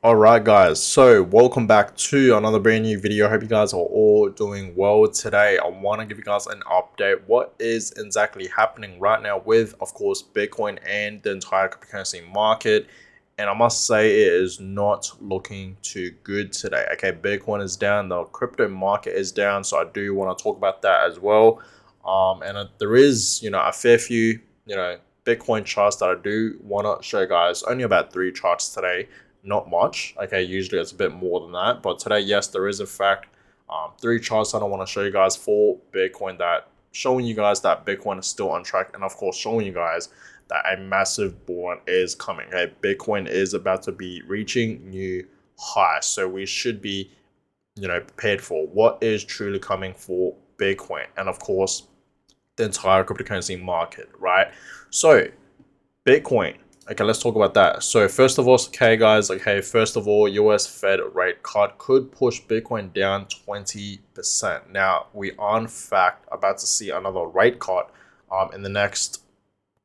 Alright guys, so welcome back to another brand new video. Hope you guys are all doing well today. I want to give you guys an update what is exactly happening right now with, of course, Bitcoin and the entire cryptocurrency market. And I must say it is not looking too good today. Okay, Bitcoin is down, the crypto market is down, so I do want to talk about that as well. There is, a fair few, Bitcoin charts that I do want to show you guys. Only about 3 charts today, not much. Okay, usually it's a bit more than that, but today, yes, there is a fact. 3 charts that I want to show you guys for Bitcoin, that showing you guys that Bitcoin is still on track, and of course showing you guys that a massive bull run is coming. Okay, Bitcoin is about to be reaching new highs, so we should be, prepared for what is truly coming for Bitcoin, and of course the entire cryptocurrency market, right? So Bitcoin. Okay, let's talk about that. So first of all, okay, guys, first of all, US Fed rate cut could push Bitcoin down 20%. Now, we are in fact about to see another rate cut in the next,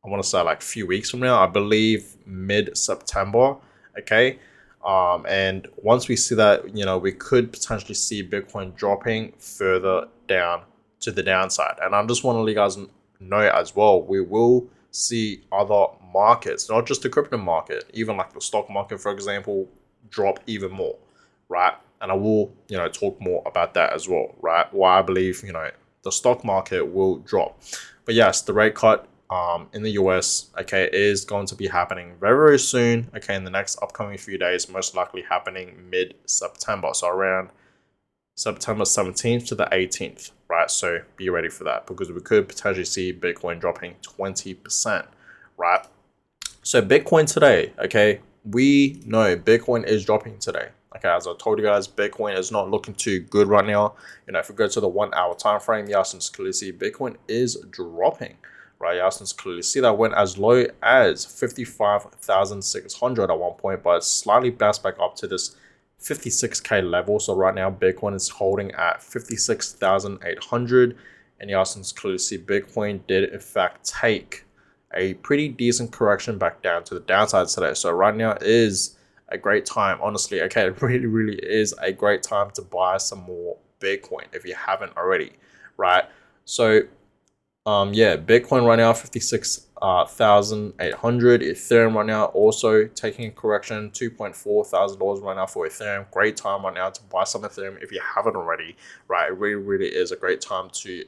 I want to say, like few weeks from now, I believe mid-September, okay? And once we see that, we could potentially see Bitcoin dropping further down to the downside. And I just want to let you guys know as well, we will see other markets, not just the crypto market, even like the stock market, for example, drop even more, right? And I will, talk more about that as well, right? Why I believe, the stock market will drop. But yes, the rate cut in the US, okay, is going to be happening very, very soon, okay, in the next upcoming few days, most likely happening mid-September, so around September 17th to the 18th, right? So be ready for that because we could potentially see Bitcoin dropping 20%, right? So Bitcoin today, okay, we know Bitcoin is dropping today. Okay, as I told you guys, Bitcoin is not looking too good right now. If we go to the 1 hour time frame, you can clearly see Bitcoin is dropping, right? You can clearly see that went as low as 55,600 at one point, but slightly bounced back up to this 56K level. So right now, Bitcoin is holding at 56,800, and you can clearly see Bitcoin did in fact take a pretty decent correction back down to the downside today. So right now is a great time, honestly. Okay, it really, really is a great time to buy some more Bitcoin if you haven't already, right? So yeah, Bitcoin right now 56,800. Ethereum right now also taking a correction, $2,400 right now for Ethereum. Great time right now to buy some Ethereum if you haven't already, right? It really, really is a great time to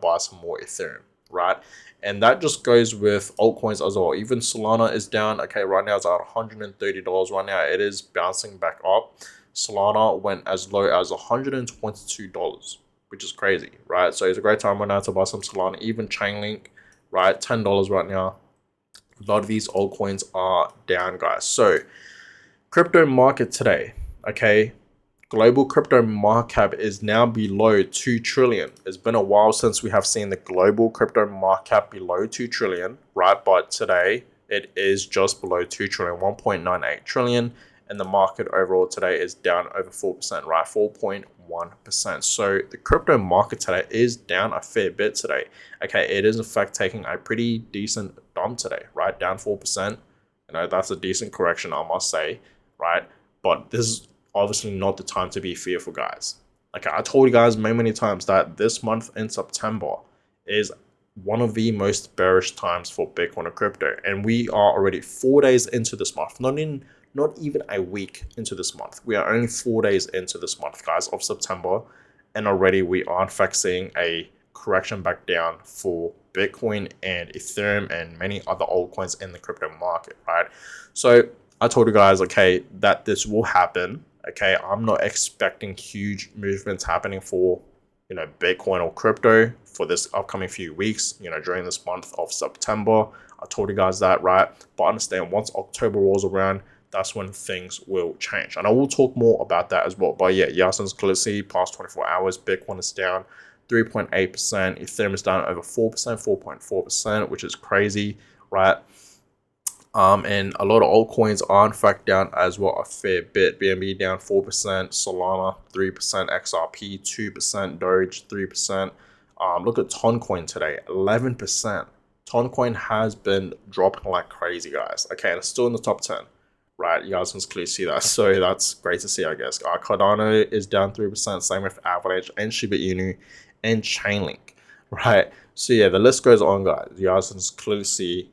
buy some more Ethereum, right? And that just goes with altcoins as well. Even Solana is down. Okay, right now it's at $130 right now. It is bouncing back up. Solana went as low as $122, which is crazy, right? So it's a great time right now to buy some Solana. Even Chainlink, right? $10 right now. A lot of these altcoins are down, guys. So crypto market today, okay? Global crypto market cap is now below 2 trillion. It's been a while since we have seen the global crypto market cap below 2 trillion, right? But today it is just below 2 trillion, 1.98 trillion. And the market overall today is down over 4%, right? 4.1%. So the crypto market today is down a fair bit today. Okay, it is in fact taking a pretty decent dump today, right? Down 4%. That's a decent correction, I must say, right? But this is obviously not the time to be fearful, guys. Okay, I told you guys many, many times that this month in September is one of the most bearish times for Bitcoin and crypto. And we are already 4 days into this month, not even a week into this month. We are only 4 days into this month, guys, of September. And already we are in fact seeing a correction back down for Bitcoin and Ethereum and many other altcoins in the crypto market, right? So I told you guys, okay, that this will happen. Okay, I'm not expecting huge movements happening for Bitcoin or crypto for this upcoming few weeks, during this month of September. I told you guys that, right? But understand, once October rolls around, that's when things will change. And I will talk more about that as well. But yeah, Yasin's clearly past 24 hours, Bitcoin is down 3.8%, Ethereum is down over 4%, 4.4%, which is crazy, right? And a lot of altcoins are in fact down as well a fair bit. BNB down 4%, Solana 3%, XRP 2%, Doge 3%. Look at Toncoin today, 11%. Toncoin has been dropping like crazy, guys. Okay, and it's still in the top 10, right? You guys can clearly see that. So that's great to see, I guess. Cardano is down 3%, same with Avalanche and Shiba Inu and Chainlink, right? So yeah, the list goes on, guys. You guys can clearly see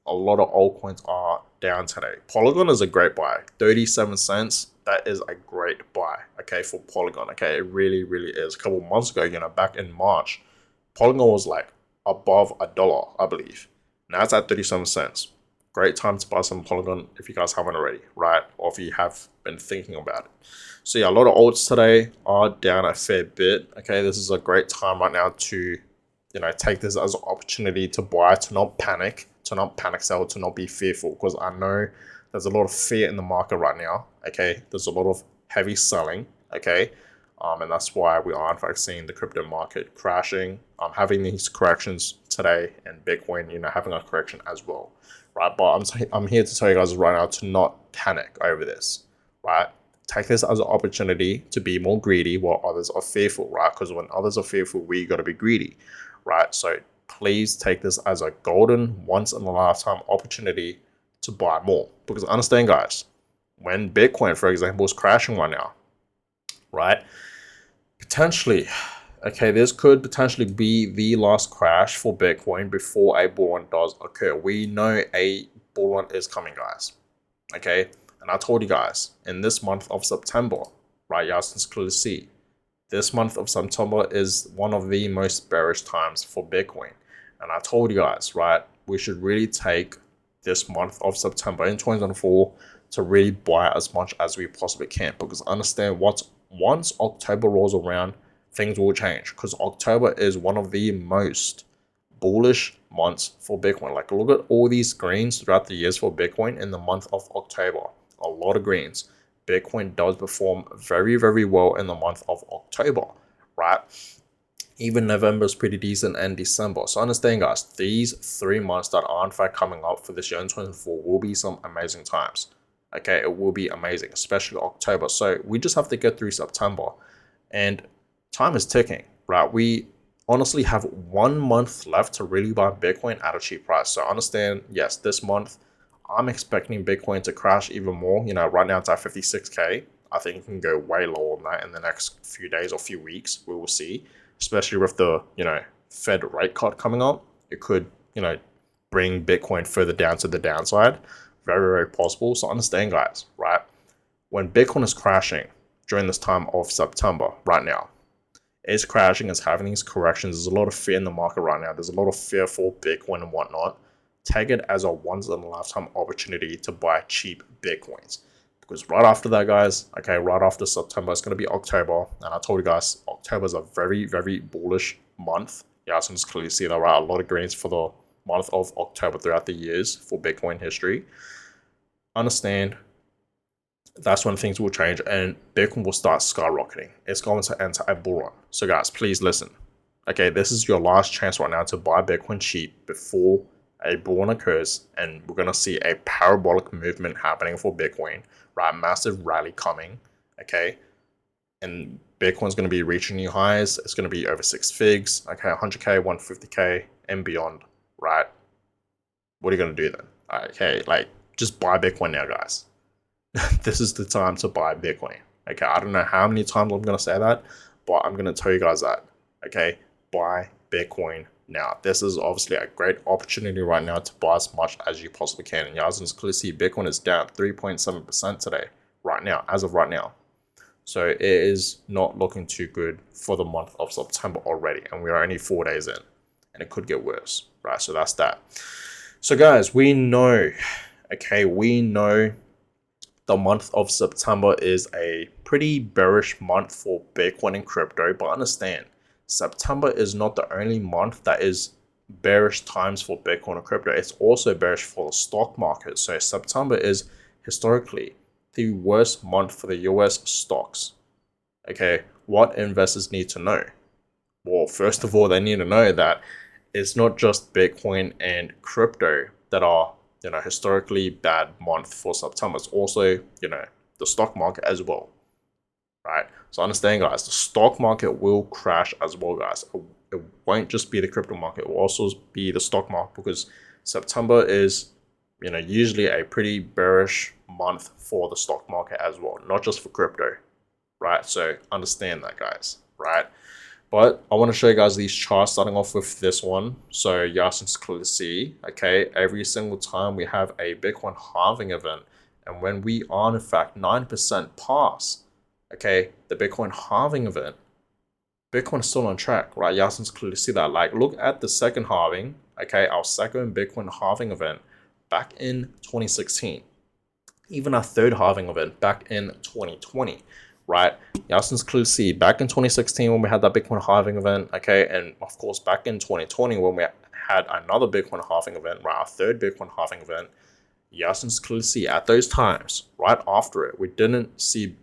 a lot of altcoins are down today. Polygon is a great buy, 37 cents. That is a great buy, okay, for Polygon. Okay, it really, really is. A couple months ago, back in March, Polygon was like above $1, I believe. Now it's at 37 cents. Great time to buy some Polygon if you guys haven't already, right? Or if you have been thinking about it. So yeah, a lot of alts today are down a fair bit. Okay, this is a great time right now to, take this as an opportunity to buy, to not panic sell, to not be fearful, because I know there's a lot of fear in the market right now. Okay, there's a lot of heavy selling. Okay, and that's why we are in fact seeing the crypto market crashing, having these corrections today, and Bitcoin, having a correction as well, right? But I'm here to tell you guys right now to not panic over this, right? Take this as an opportunity to be more greedy while others are fearful, right? Because when others are fearful, we got to be greedy, right? So please take this as a golden, once in a lifetime opportunity to buy more. Because understand, guys, when Bitcoin, for example, is crashing right now, right? Potentially, okay, this could potentially be the last crash for Bitcoin before a bull run does occur. We know a bull run is coming, guys. Okay, and I told you guys in this month of September, right? You guys can clearly see this month of September is one of the most bearish times for Bitcoin. And I told you guys, right, we should really take this month of September in 2024 to really buy as much as we possibly can. Because understand once October rolls around, things will change. Because October is one of the most bullish months for Bitcoin. Like, look at all these greens throughout the years for Bitcoin in the month of October. A lot of greens. Bitcoin does perform very, very well in the month of October, right? Even November is pretty decent, and December. So understand, guys, these 3 months that are in fact coming up for this year in 2024 will be some amazing times. Okay, it will be amazing, especially October. So we just have to get through September, and time is ticking, right? We honestly have 1 month left to really buy Bitcoin at a cheap price. So understand, yes, this month I'm expecting Bitcoin to crash even more. Right now it's at 56K. I think it can go way lower than that in the next few days or few weeks. We will see, especially with the, Fed rate cut coming up. It could, bring Bitcoin further down to the downside. Very, very possible. So understand, guys, right? When Bitcoin is crashing during this time of September, right now, it's crashing, it's having these corrections. There's a lot of fear in the market right now. There's a lot of fear for Bitcoin and whatnot. Take it as a once in a lifetime opportunity to buy cheap Bitcoins. Because right after that, guys, okay, right after September, it's going to be October. And I told you guys, October is a very, very bullish month. Yeah, so just clearly see that, right? A lot of greens for the month of October throughout the years for Bitcoin history. Understand, that's when things will change and Bitcoin will start skyrocketing. It's going to enter a bull run. So guys, please listen. Okay, this is your last chance right now to buy Bitcoin cheap before a bull run occurs, and we're going to see a parabolic movement happening for Bitcoin, right? Massive rally coming, okay? And Bitcoin's going to be reaching new highs. It's going to be over 6 figs, okay? 100K, 150K, and beyond, right? What are you going to do then? Okay, like, just buy Bitcoin now, guys. This is the time to buy Bitcoin. Okay, I don't know how many times I'm going to say that, but I'm going to tell you guys that. Okay, buy Bitcoin now. This is obviously a great opportunity right now to buy as much as you possibly can. And you guys can clearly see Bitcoin is down 3.7% today, right now, as of right now. So it is not looking too good for the month of September already. And we are only 4 days in, and it could get worse, right? So that's that. So guys, we know, okay, the month of September is a pretty bearish month for Bitcoin and crypto, but understand, September is not the only month that is bearish times for Bitcoin and crypto. It's also bearish for the stock market. So September is historically the worst month for the US stocks. Okay, what investors need to know? Well, first of all, they need to know that it's not just Bitcoin and crypto that are, historically bad month for September. It's also, the stock market as well, right? So understand, guys, the stock market will crash as well, guys. It won't just be the crypto market. It will also be the stock market, because September is usually a pretty bearish month for the stock market as well, not just for crypto, right? So understand that, guys, right? But I want to show you guys these charts, starting off with this one. So you guys can clearly see, okay, every single time we have a Bitcoin halving event, and when we are in fact 9% past, okay, the Bitcoin halving event, Bitcoin is still on track, right? You guys can clearly see that. Like, look at the second halving, okay, our second Bitcoin halving event back in 2016. Even our third halving event back in 2020, right? Y'all can clearly see back in 2016 when we had that Bitcoin halving event, okay, and of course back in 2020 when we had another Bitcoin halving event, right, our third Bitcoin halving event. Y'all can clearly see at those times, right after it, we did see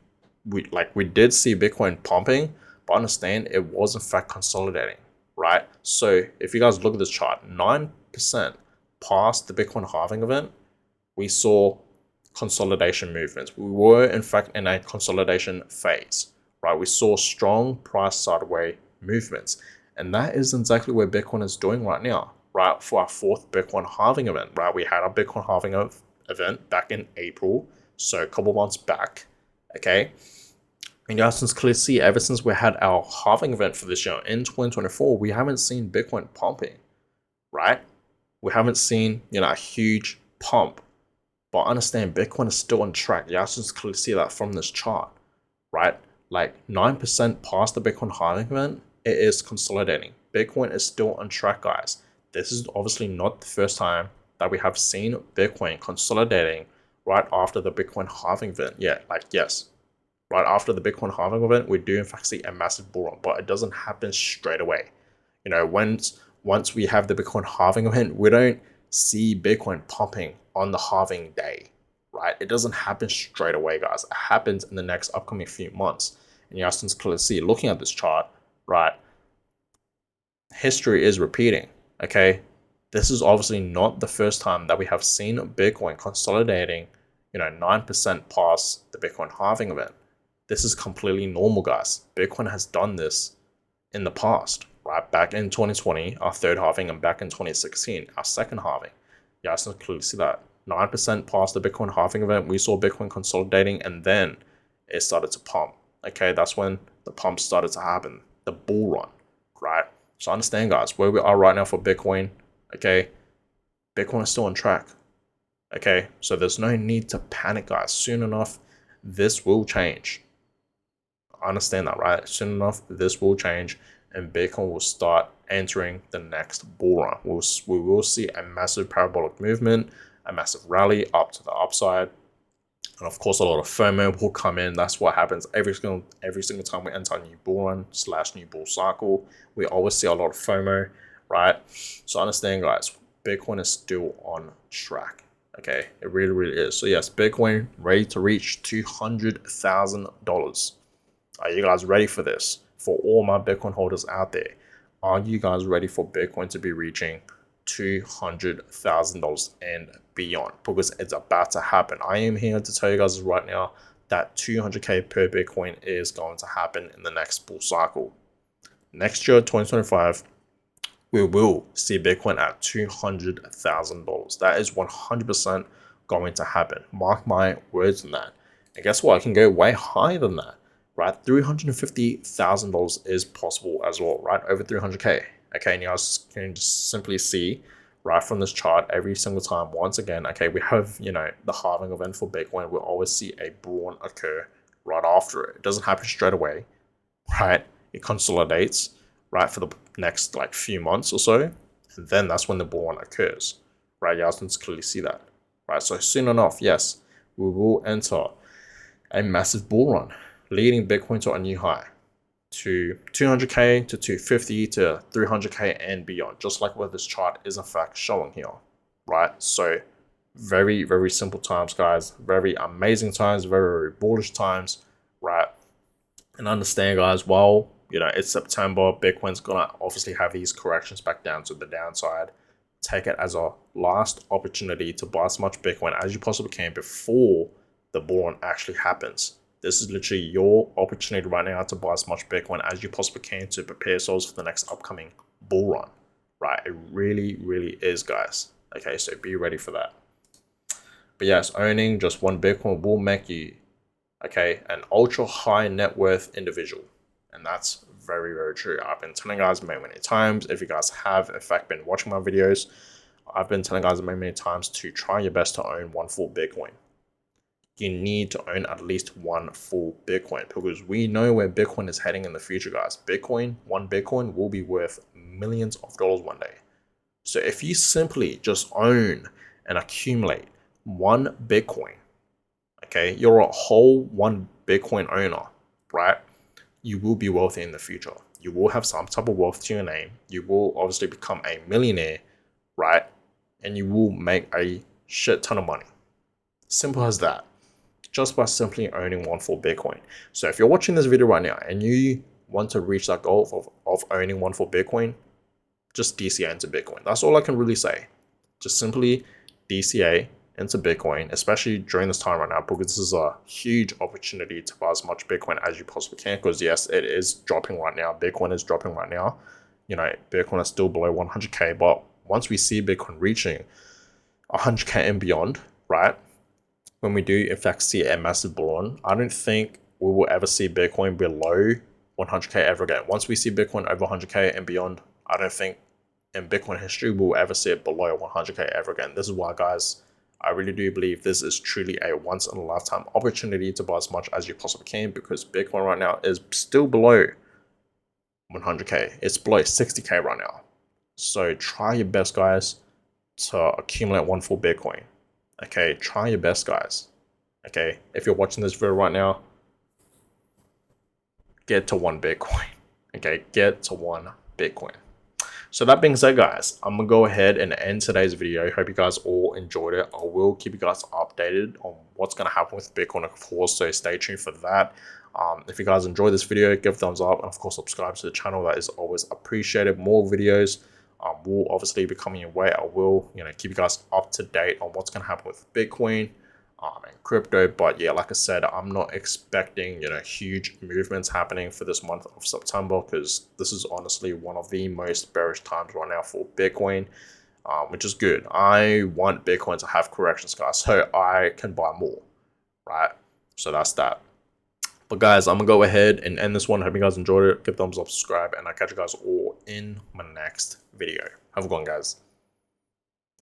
Bitcoin pumping, but understand it was in fact consolidating, right? So if you guys look at this chart, 9% past the Bitcoin halving event, we saw consolidation movements. We were in fact in a consolidation phase, right? We saw strong price sideways movements, and that is exactly what Bitcoin is doing right now, right? For our fourth Bitcoin halving event, right? We had a Bitcoin halving event back in April, so a couple months back, okay? And you guys can clearly see ever since we had our halving event for this year in 2024, we haven't seen Bitcoin pumping, right? We haven't seen, a huge pump. But understand Bitcoin is still on track. You guys can clearly see that from this chart, right? Like 9% past the Bitcoin halving event, it is consolidating. Bitcoin is still on track, guys. This is obviously not the first time that we have seen Bitcoin consolidating right after the Bitcoin halving event. Yeah, like yes, right after the Bitcoin halving event, we do in fact see a massive bull run, but it doesn't happen straight away. Once we have the Bitcoin halving event, we don't see Bitcoin pumping on the halving day, right? It doesn't happen straight away, guys. It happens in the next upcoming few months. And you guys can clearly see, looking at this chart, right? History is repeating, okay? This is obviously not the first time that we have seen Bitcoin consolidating, 9% past the Bitcoin halving event. This is completely normal, guys. Bitcoin has done this in the past, right? Back in 2020, our third halving, and back in 2016, our second halving. You guys can clearly see that 9% past the Bitcoin halving event, we saw Bitcoin consolidating, and then it started to pump. Okay, that's when the pump started to happen, the bull run, right? So understand, guys, where we are right now for Bitcoin, okay, Bitcoin is still on track. Okay, so there's no need to panic, guys. Soon enough, this will change. Understand that, right? Soon enough, this will change, and Bitcoin will start entering the next bull run. We will see a massive parabolic movement, a massive rally up to the upside, and of course, a lot of FOMO will come in. That's what happens every single time we enter a new bull run / new bull cycle. We always see a lot of FOMO, right? So understand, guys, Bitcoin is still on track. Okay, it really, really is. So yes, Bitcoin ready to reach $200,000. Are you guys ready for this? For all my Bitcoin holders out there, are you guys ready for Bitcoin to be reaching $200,000 and beyond? Because it's about to happen. I am here to tell you guys right now that 200K per Bitcoin is going to happen in the next bull cycle. Next year, 2025, we will see Bitcoin at $200,000. That is 100% going to happen. Mark my words on that. And guess what? I can go way higher than that, right? $350,000 is possible as well, right? Over 300K. Okay, and you guys can just simply see right from this chart every single time. Once again, okay, we have, the halving event for Bitcoin. We'll always see a bull run occur right after it. It doesn't happen straight away, right? It consolidates, right, for the next few months or so, and then that's when the bull run occurs, right? You guys can clearly see that, right? So soon enough, yes, we will enter a massive bull run, leading Bitcoin to a new high, to 200K, to 250, to 300K and beyond, just like what this chart is in fact showing here, right? So very, very simple times, guys. Very amazing times, very, very bullish times, right? And understand, guys, while it's September, Bitcoin's gonna obviously have these corrections back down to the downside. Take it as a last opportunity to buy as much Bitcoin as you possibly can before the bull run actually happens. This is literally your opportunity right now to buy as much Bitcoin as you possibly can to prepare yourselves for the next upcoming bull run, right? It really, really is, guys. Okay, so be ready for that. But yes, owning just one Bitcoin will make you, okay, an ultra high net worth individual. And that's very, very true. I've been telling guys many, many times. If you guys have, in fact, been watching my videos, I've been telling guys many, many times to try your best to own one full Bitcoin. You need to own at least one full Bitcoin because we know where Bitcoin is heading in the future, guys. One Bitcoin will be worth millions of dollars one day. So if you simply just own and accumulate one Bitcoin, okay, you're a whole one Bitcoin owner, right? You will be wealthy in the future. You will have some type of wealth to your name. You will obviously become a millionaire, right? And you will make a shit ton of money. Simple as that. Just by simply owning one full Bitcoin. So if you're watching this video right now and you want to reach that goal of owning one full Bitcoin, just DCA into Bitcoin. That's all I can really say. Just simply DCA into Bitcoin, especially during this time right now, because this is a huge opportunity to buy as much Bitcoin as you possibly can. Because yes, it is dropping right now. Bitcoin is dropping right now. You know, Bitcoin is still below 100K, but once we see Bitcoin reaching 100K and beyond, right? When we do in fact see a massive bull run, I don't think we will ever see Bitcoin below 100K ever again. Once we see Bitcoin over 100K and beyond, I don't think in Bitcoin history we'll ever see it below 100K ever again. This is why, guys, I really do believe this is truly a once in a lifetime opportunity to buy as much as you possibly can, because Bitcoin right now is still below 100K. It's below 60K right now. So try your best, guys, to accumulate one full Bitcoin. Okay, try your best, guys. Okay, if you're watching this video right now, get to one Bitcoin. Okay, get to one Bitcoin. So that being said, guys, I'm gonna go ahead and end today's video. Hope you guys all enjoyed it. I will keep you guys updated on what's gonna happen with Bitcoin, of course, so stay tuned for that. If you guys enjoyed this video, give a thumbs up, and of course subscribe to the channel. That is always appreciated. More videos will obviously be coming your way. I will, keep you guys up to date on what's gonna happen with Bitcoin and crypto. But yeah, like I said, I'm not expecting huge movements happening for this month of September, because this is honestly one of the most bearish times right now for Bitcoin, which is good. I want Bitcoin to have corrections, guys, so I can buy more, right? So that's that. But guys, I'm gonna go ahead and end this one. Hope you guys enjoyed it. Give a thumbs up, subscribe, and I'll catch you guys all in my next video. Have a good one, guys.